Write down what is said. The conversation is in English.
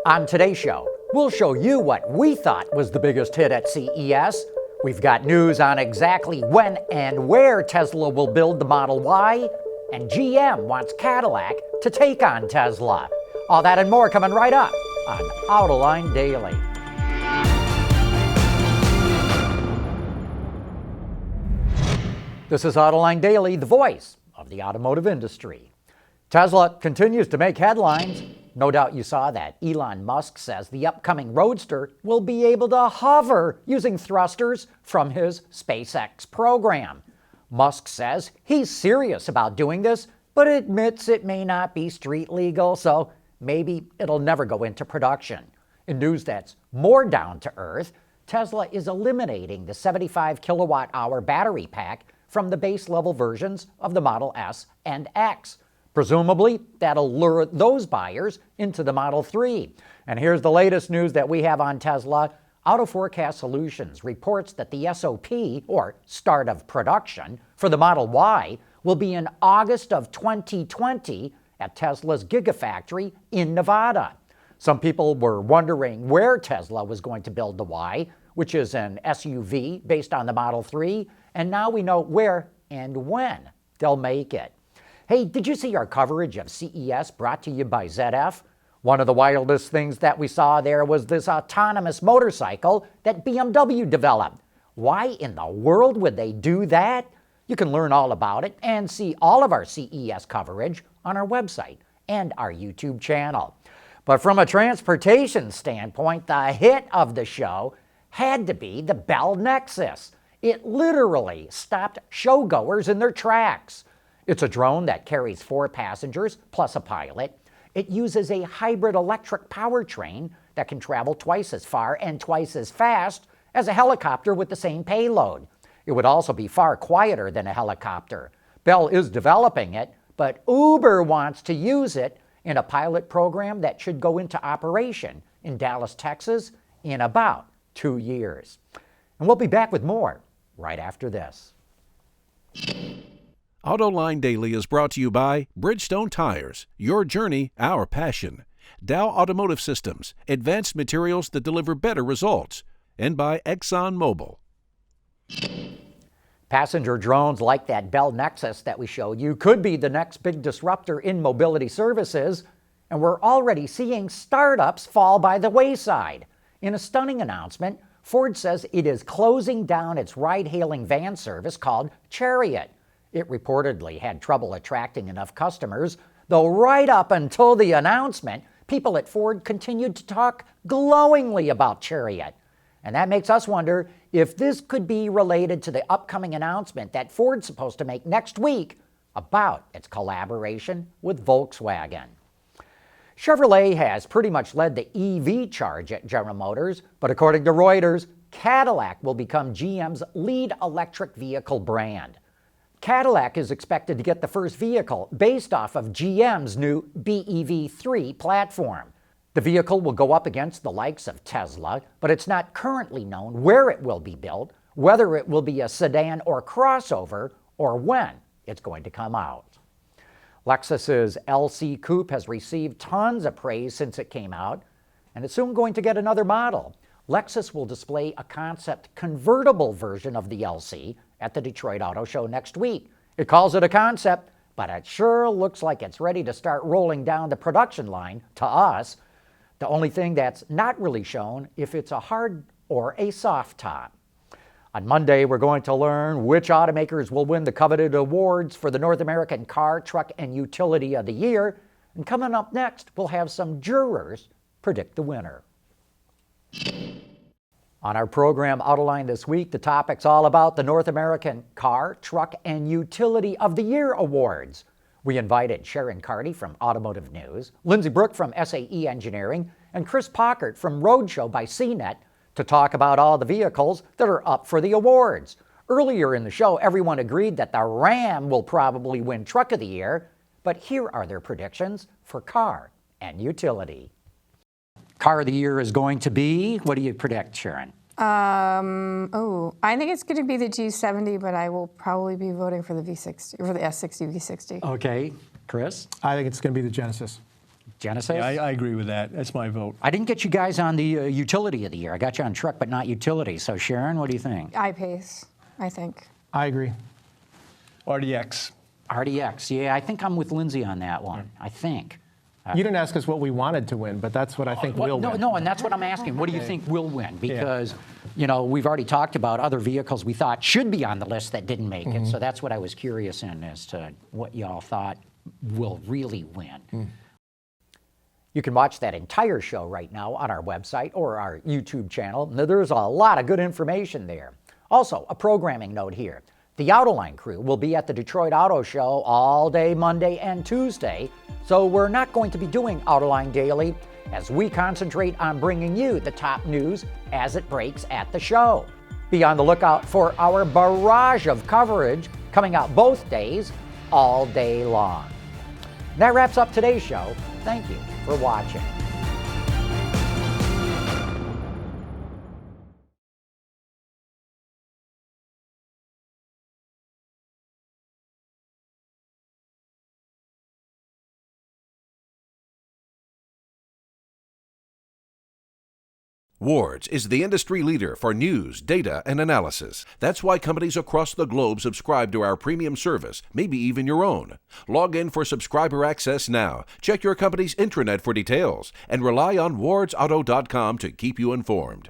On today's show, we'll show you what we thought was the biggest hit at CES. We've got news on exactly when and where Tesla will build the Model Y, and GM wants Cadillac to take on Tesla. All that and more coming right up on Autoline Daily. This is Autoline Daily, the voice of the automotive industry. Tesla continues to make headlines. No doubt you saw that Elon Musk says the upcoming Roadster will be able to hover using thrusters from his SpaceX program. Musk says he's serious about doing this, but admits it may not be street legal, so maybe it'll never go into production. In news that's more down to earth, Tesla is eliminating the 75 kilowatt hour battery pack from the base level versions of the Model S and X. Presumably, that'll lure those buyers into the Model 3. And here's the latest news that we have on Tesla. Auto Forecast Solutions reports that the SOP, or start of production, for the Model Y will be in August of 2020 at Tesla's Gigafactory in Nevada. Some people were wondering where Tesla was going to build the Y, which is an SUV based on the Model 3, and now we know where and when they'll make it. Hey, did you see our coverage of CES brought to you by ZF? One of the wildest things that we saw there was this autonomous motorcycle that BMW developed. Why in the world would they do that? You can learn all about it and see all of our CES coverage on our website and our YouTube channel. But from a transportation standpoint, the hit of the show had to be the Bell Nexus. It literally stopped showgoers in their tracks. It's a drone that carries 4 passengers plus a pilot. It uses a hybrid electric powertrain that can travel twice as far and twice as fast as a helicopter with the same payload. It would also be far quieter than a helicopter. Bell is developing it, but Uber wants to use it in a pilot program that should go into operation in Dallas, Texas in about 2 years. And we'll be back with more right after this. Autoline Daily is brought to you by Bridgestone Tires, your journey, our passion. Dow Automotive Systems, advanced materials that deliver better results. And by ExxonMobil. Passenger drones like that Bell Nexus that we showed you could be the next big disruptor in mobility services, and we're already seeing startups fall by the wayside. In a stunning announcement, Ford says it is closing down its ride-hailing van service called Chariot. It reportedly had trouble attracting enough customers, though right up until the announcement, people at Ford continued to talk glowingly about Chariot. And that makes us wonder if this could be related to the upcoming announcement that Ford's supposed to make next week about its collaboration with Volkswagen. Chevrolet has pretty much led the EV charge at General Motors, but according to Reuters, Cadillac will become GM's lead electric vehicle brand. Cadillac is expected to get the first vehicle based off of GM's new BEV3 platform. The vehicle will go up against the likes of Tesla, but it's not currently known where it will be built, whether it will be a sedan or crossover, or when it's going to come out. Lexus's LC Coupe has received tons of praise since it came out, and it's soon going to get another model. Lexus will display a concept convertible version of the LC at the Detroit Auto Show next week. It calls it a concept, but it sure looks like it's ready to start rolling down the production line to us. The only thing that's not really shown if it's a hard or a soft top. On Monday, we're going to learn which automakers will win the coveted awards for the North American Car, Truck, and Utility of the Year. And coming up next, we'll have some jurors predict the winner. On our program Autoline this week, the topic's all about the North American Car, Truck, and Utility of the Year Awards. We invited Sharon Carty from Automotive News, Lindsay Brook from SAE Engineering, and Chris Pockert from Roadshow by CNET to talk about all the vehicles that are up for the awards. Earlier in the show, everyone agreed that the Ram will probably win Truck of the Year, but here are their predictions for Car and Utility. Car of the Year is going to be, what do you predict, Sharon? I think it's going to be the G70, but I will probably be voting for the V60, or for the S60 V60. Okay, Chris? I think it's going to be the Genesis. Genesis? Yeah, I agree with that. That's my vote. I didn't get you guys on the utility of the year. I got you on truck, but not utility. So Sharon, what do you think? I-Pace, I think. I agree. RDX. RDX. Yeah, I think I'm with Lindsay on that one. I think. You didn't ask us what we wanted to win, but that's what I think will win. No, and that's what I'm asking. What do you think will win? Because, you know, we've already talked about other vehicles we thought should be on the list that didn't make it. So that's what I was curious in as to what y'all thought will really win. You can watch that entire show right now on our website or our YouTube channel. There's a lot of good information there. Also, a programming note here. The Autoline crew will be at the Detroit Auto Show all day Monday and Tuesday, so we're not going to be doing Autoline Daily as we concentrate on bringing you the top news as it breaks at the show. Be on the lookout for our barrage of coverage coming out both days, all day long. That wraps up today's show. Thank you for watching. Ward's is the industry leader for news, data, and analysis. That's why companies across the globe subscribe to our premium service, maybe even your own. Log in for subscriber access now. Check your company's intranet for details and rely on wardsauto.com to keep you informed.